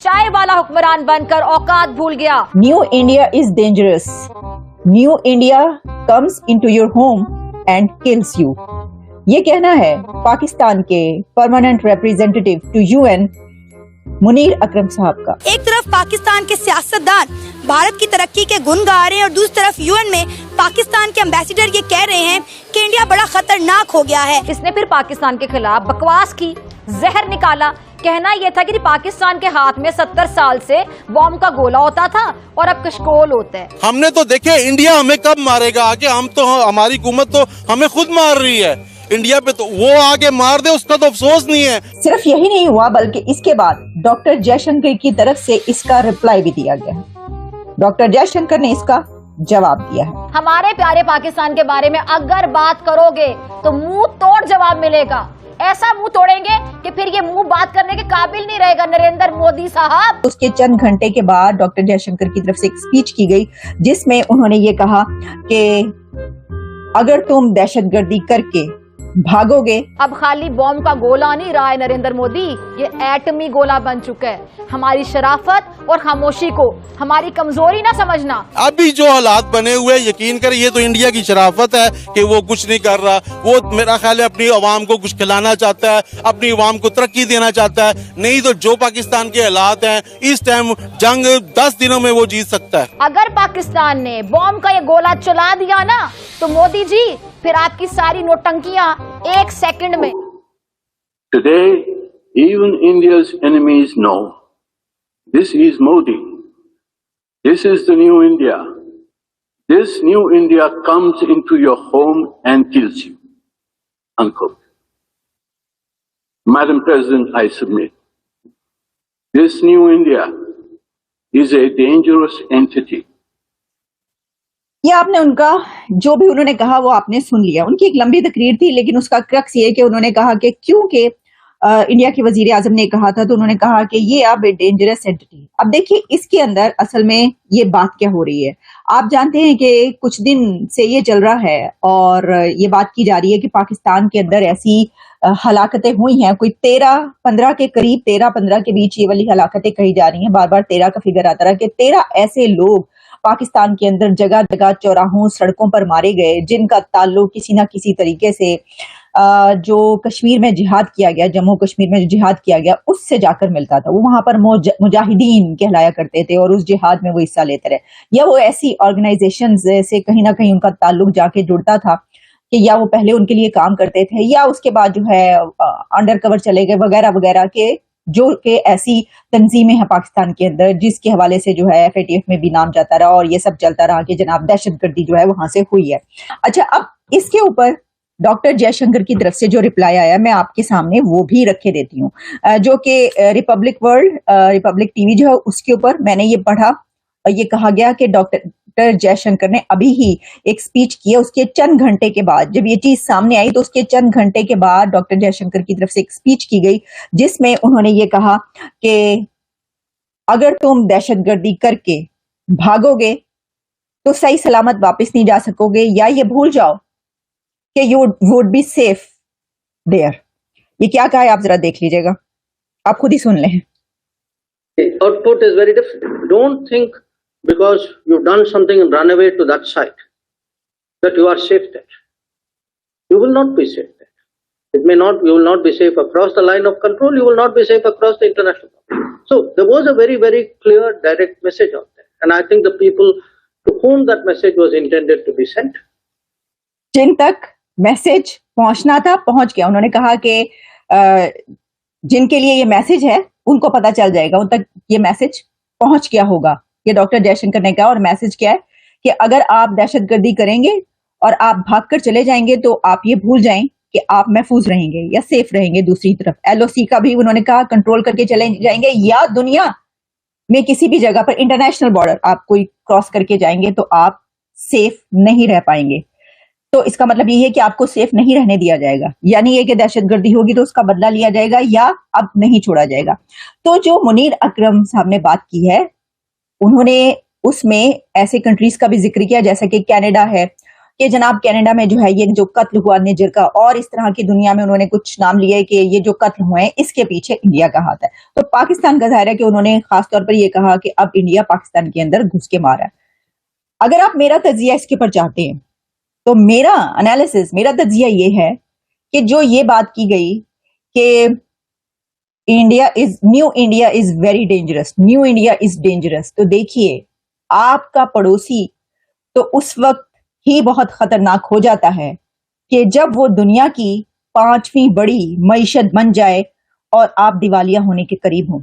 चाय वाला हुक्मरान बनकर औकात भूल गया। New India is dangerous. New India comes into your home and kills you. ये कहना है पाकिस्तान के permanent representative to UN Munir Akram साहब का। एक तरफ पाकिस्तान के सियासतदान भारत की तरक्की के गुण गा रहे हैं और दूसरी तरफ यूएन में पाकिस्तान के एम्बेसडर ये कह रहे हैं कि इंडिया बड़ा खतरनाक हो गया है। इसने फिर पाकिस्तान के खिलाफ बकवास की, जहर निकाला। कहना यह था कि पाकिस्तान के हाथ में 70 साल से बॉम्ब का गोला होता था और अब कशकोल होता है। हमने तो देखे इंडिया हमें कब मारेगा आगे, हम तो हमारी हुकूमत तो हमें खुद मार रही है। इंडिया पे तो वो आगे मार दे उसका तो अफसोस नहीं है। सिर्फ यही नहीं हुआ बल्कि इसके बाद डॉक्टर जयशंकर की तरफ से इसका रिप्लाई भी दिया गया। डॉक्टर जयशंकर ने इसका जवाब दिया है। हमारे प्यारे पाकिस्तान के बारे में अगर बात करोगे तो मुंह तोड़ जवाब मिलेगा। ऐसा मुंह तोड़ेंगे कि फिर ये मुंह बात करने के काबिल नहीं रहेगा नरेंद्र मोदी साहब। उसके चंद घंटे के बाद डॉक्टर जयशंकर की तरफ से एक स्पीच की गई जिसमें उन्होंने ये कहा कि अगर तुम दहशतगर्दी करके भागोगे। अब खाली बॉम्ब का गोला नहीं रहा है नरेंद्र मोदी, ये एटमी गोला बन चुका है। हमारी शराफत और खामोशी को हमारी कमजोरी ना समझना। अभी जो हालात बने हुए यकीन करें ये तो इंडिया की शराफत है कि वो कुछ नहीं कर रहा। वो मेरा ख्याल है अपनी अवाम को कुछ खिलाना चाहता है, अपनी अवाम को तरक्की देना चाहता है। नहीं तो जो पाकिस्तान के हालात हैं इस टाइम जंग 10 दिनों में वो जीत सकता है। अगर पाकिस्तान ने बॉम्ब का ये गोला चला दिया ना तो मोदी जी फिर आपकी सारी नोटंकियां 1 सेकंड में। Today, even India's enemies know this is Modi. This is the new India. This new India comes into your home and kills you. Unquote. Madam President, I submit. This new India is a dangerous entity. ये आपने उनका जो भी उन्होंने कहा वो आपने सुन लिया। उनकी एक लंबी तकरीर थी लेकिन उसका क्रक्स ये कि उन्होंने कहा कि क्योंकि इंडिया के वजीर आजम ने कहा था तो उन्होंने कहा कि ये अब डेंजरस एंटिटी। अब देखिए इसके अंदर असल में ये बात क्या हो रही है। आप जानते हैं कि कुछ दिन से ये चल रहा है और ये बात की जा रही है कि पाकिस्तान के अंदर ऐसी हलाकतें हुई हैं, कोई 13-15 के करीब, 13-15 के बीच ये वाली हलाकतें कही जा रही हैं। बार बार 13 का फिगर आता रहा कि 13 ऐसे लोग पाकिस्तान के अंदर जगह जगह चौराहों सड़कों पर मारे गए जिनका ताल्लुक किसी ना किसी तरीके से जो कश्मीर में जिहाद किया गया, जम्मू कश्मीर में जो जिहाद किया गया उससे जाकर मिलता था। वो वहां पर मुजाहिदीन कहलाया करते थे और उस जिहाद में वो हिस्सा लेते रहे, या वो ऐसी ऑर्गेनाइजेशन से कहीं ना कहीं उनका ताल्लुक जाके जुड़ता था कि या वो पहले उनके लिए काम करते थे या उसके बाद जो है अंडर कवर चले गए वगैरह वगैरह के जो कि ऐसी तंजीमें हैं पाकिस्तान के अंदर जिसके हवाले से जो है FATF में भी नाम जाता रहा और ये सब चलता रहा कि जनाब दहशतगर्दी जो है वहां से हुई है। अच्छा, अब इसके ऊपर डॉक्टर जयशंकर की तरफ से जो रिप्लाई आया मैं आपके सामने वो भी रखे देती हूँ, जो कि रिपब्लिक टीवी जो है उसके ऊपर मैंने ये पढ़ा और ये कहा गया कि डॉक्टर जयशंकर ने अभी ही एक स्पीच की है। उसके चंद घंटे के बाद जब ये चीज सामने आई तो उसके चंद घंटे के बाद डॉक्टर जयशंकर की तरफ से एक स्पीच की गई जिसमें उन्होंने ये कहा कि अगर तुम दहशतगर्दी करके भागोगे तो सही सलामत वापस नहीं जा सकोगे या ये भूल जाओ कि you would be safe there. ये क्या कहा है आप जरा देख लीजिएगा, आप खुद ही सुन लें। Output is very different. Don't think because you've done something and run away to that site that you are safe there. You will not be safe there. It may not. You will not be safe across the line of control. You will not be safe across the international boundary. So there was a very, very clear, direct message out there, and I think the people to whom that message was intended to be sent, जिन तक message पहुंचना था पहुंच गया। उन्होंने कहा कि जिनके लिए ये मैसेज है उनको पता चल जाएगा, उन तक ये मैसेज पहुंच गया होगा। ये डॉक्टर जयशंकर ने कहा। और मैसेज क्या है कि अगर आप दहशतगर्दी करेंगे और आप भागकर चले जाएंगे तो आप ये भूल जाएं कि आप महफूज रहेंगे या सेफ रहेंगे। दूसरी तरफ LOC का भी उन्होंने कहा कंट्रोल करके चले जाएंगे या दुनिया में किसी भी जगह पर इंटरनेशनल बॉर्डर आप कोई क्रॉस करके जाएंगे तो आप सेफ नहीं रह पाएंगे। तो इसका मतलब ये है कि आपको सेफ नहीं रहने दिया जाएगा, यानी ये कि दहशतगर्दी होगी तो उसका बदला लिया जाएगा या अब नहीं छोड़ा जाएगा। तो जो मुनीर अकरम साहब ने बात की है उन्होंने उसमें ऐसे कंट्रीज का भी जिक्र किया जैसा कि कनाडा है, कि जनाब कनाडा में जो है ये जो कत्ल हुआ निजर का, और इस तरह की दुनिया में उन्होंने कुछ नाम लिए कि ये जो कत्ल हुए हैं इसके पीछे इंडिया का हाथ है। तो पाकिस्तान का जाहिर है कि उन्होंने खासतौर पर ये कहा कि अब इंडिया पाकिस्तान के अंदर घुस के मारा है। अगर आप मेरा तजिया इसके ऊपर चाहते हैं तो मेरा एनालिसिस, मेरा तजिया ये है कि जो ये बात की गई कि new India is very dangerous, new India is dangerous, तो देखिए आपका पड़ोसी तो उस वक्त ही बहुत खतरनाक हो जाता है कि जब वो दुनिया की 5वीं बड़ी मईशत बन जाए और आप दिवालिया होने के करीब हों।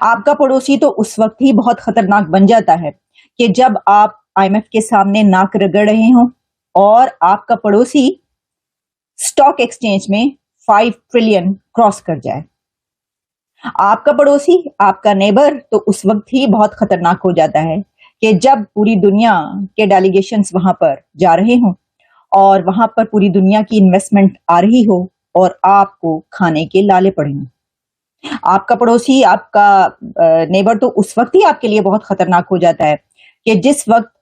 आपका पड़ोसी तो उस वक्त ही बहुत खतरनाक बन जाता है कि जब आप IMF के सामने नाक रगड़ रहे हों और आपका पड़ोसी स्टॉक एक्सचेंज में 5 ट्रिलियन क्रॉस कर जाए। आपका पड़ोसी, आपका नेबर तो उस वक्त ही बहुत खतरनाक हो जाता है कि जब पूरी दुनिया के डेलीगेशंस वहां पर जा रहे हों और वहां पर पूरी दुनिया की इन्वेस्टमेंट आ रही हो और आपको खाने के लाले पड़े हों। आपका पड़ोसी, आपका नेबर तो उस वक्त ही आपके लिए बहुत खतरनाक हो जाता है कि जिस वक्त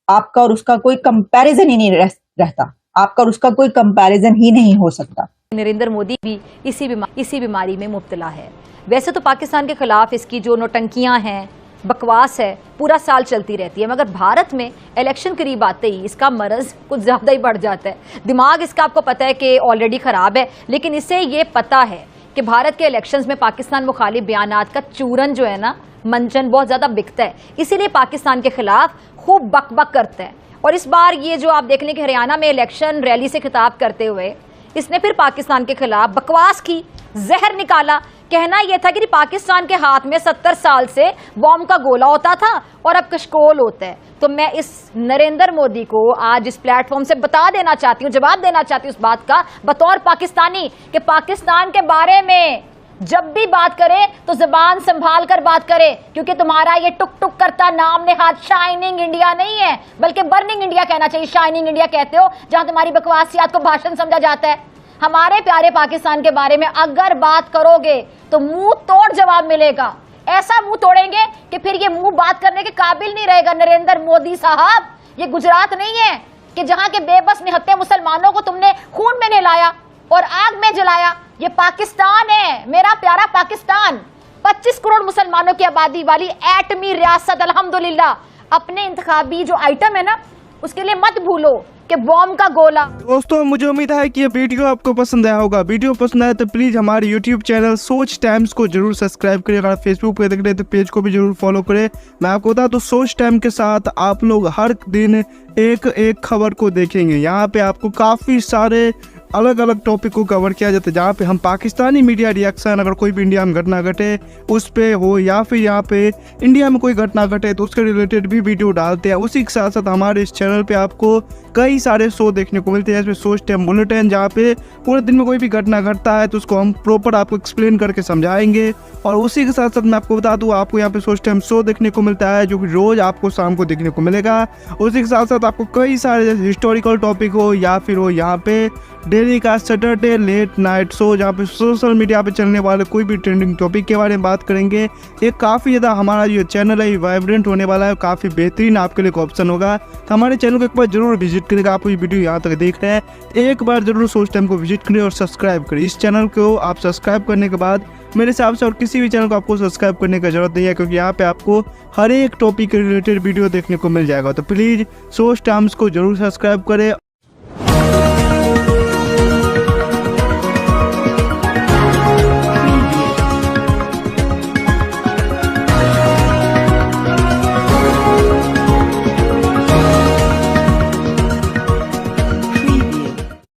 आपका और उसका कोई कंपैरिजन ही नहीं रहता, आपका और उसका कोई कंपैरिजन ही नहीं हो सकता। नरेंद्र मोदी भी इसी बीमारी में मुब्तला है। वैसे तो पाकिस्तान के खिलाफ इसकी जो नौटंकियां हैं, बकवास है, पूरा साल चलती रहती है, मगर भारत में इलेक्शन करीब आते ही इसका मरज कुछ ज्यादा ही बढ़ जाता है। दिमाग इसका आपको पता है कि ऑलरेडी खराब है, लेकिन इसे ये पता है कि भारत के इलेक्शंस में पाकिस्तान मुखालिफ बयानात का चूरन जो है ना, मंचन बहुत ज्यादा बिकता है, इसीलिए पाकिस्तान के खिलाफ खूब बकबक करता है। और इस बार ये जो आप देख लें कि हरियाणा में इलेक्शन रैली से खिताब करते हुए इसने फिर पाकिस्तान के खिलाफ बकवास की, जहर निकाला। कहना यह था कि पाकिस्तान के हाथ में 70 साल से बॉम्ब का गोला होता था और अब कशकोल होता है। तो मैं इस नरेंद्र मोदी को आज इस प्लेटफॉर्म से बता देना चाहती हूँ, जवाब देना चाहती हूँ इस बात का बतौर पाकिस्तानी, कि पाकिस्तान के बारे में जब भी बात करे तो जुबान संभाल कर बात करे, क्योंकि तुम्हारा ये टुक टुक करता नाम नेहाद शाइनिंग इंडिया नहीं है, बल्कि बर्निंग इंडिया कहना चाहिए। शाइनिंग इंडिया कहते हो जहां तुम्हारी बकवासियात को भाषण समझा जाता है। हमारे प्यारे पाकिस्तान के बारे में अगर बात करोगे तो मुंह तोड़ जवाब मिलेगा। ऐसा मुंह तोड़ेंगे कि फिर ये मुंह बात करने के काबिल नहीं रहेगा। नरेंद्र मोदी साहब, ये गुजरात नहीं है कि जहां के बेबस निहत्थे मुसलमानों को तुमने खून में नहलाया और आग में जलाया। ये पाकिस्तान है, मेरा प्यारा पाकिस्तान, 25 करोड़ मुसलमानों की आबादी वाली एटमी रियासत। अल्हम्दुलिल्लाह अपने इंतखाबी जो आइटम है ना, उसके लिए मत भूलो कि बॉम्ब का गोला। दोस्तों, मुझे उम्मीद है कि ये वीडियो आपको पसंद आया होगा। वीडियो पसंद आया तो प्लीज़ हमारे यूट्यूब चैनल सोच टाइम्स को जरूर सब्सक्राइब करें। अगर फेसबुक पे देख रहे हैं तो पेज को भी जरूर फॉलो करें। मैं आपको बता तो सोच टाइम के साथ आप लोग हर दिन एक खबर को देखेंगे। यहाँ पे आपको काफ़ी सारे अलग अलग टॉपिक को कवर किया जाता है, जहाँ पे हम पाकिस्तानी मीडिया रिएक्शन, अगर कोई भी इंडिया में घटना घटे उस पे हो, या फिर यहाँ पे इंडिया में कोई घटना घटे तो उसके रिलेटेड भी वीडियो डालते हैं। उसी के साथ साथ हमारे इस चैनल पे आपको कई सारे शो देखने को मिलते हैं, जैसे सोच टाइम बुलेटिन, जहाँ पे पूरे दिन में कोई भी घटना घटता है तो उसको हम प्रॉपर आपको एक्सप्लेन करके समझाएंगे। और उसी के साथ साथ मैं आपको बता दूँ, आपको यहाँ पे सोच टाइम शो देखने को मिलता है जो कि रोज़ आपको शाम को देखने को मिलेगा। उसी के साथ साथ आपको कई सारे जैसे हिस्टोरिकल टॉपिक हो या फिर हो यहाँ पे डेली का सैटरडे लेट नाइट शो, जहाँ पे सोशल मीडिया पे चलने वाले कोई भी ट्रेंडिंग टॉपिक के बारे में बात करेंगे। ये काफ़ी ज़्यादा हमारा जो चैनल है वाइब्रेंट होने वाला है, काफ़ी बेहतरीन आपके लिए ऑप्शन होगा। तो हमारे चैनल को एक बार जरूर विजिट करेगा। आप ये वीडियो यहाँ तक देख रहे हैं, एक बार जरूर सोच टाइम को विजिट करें और सब्सक्राइब करें। इस चैनल को आप सब्सक्राइब करने के बाद मेरे हिसाब से और किसी भी चैनल को आपको सब्सक्राइब करने की जरूरत नहीं है, क्योंकि यहाँ पे आपको हर एक टॉपिक के रिलेटेड वीडियो देखने को मिल जाएगा। तो प्लीज़ सोच टाइम्स को जरूर सब्सक्राइब करें।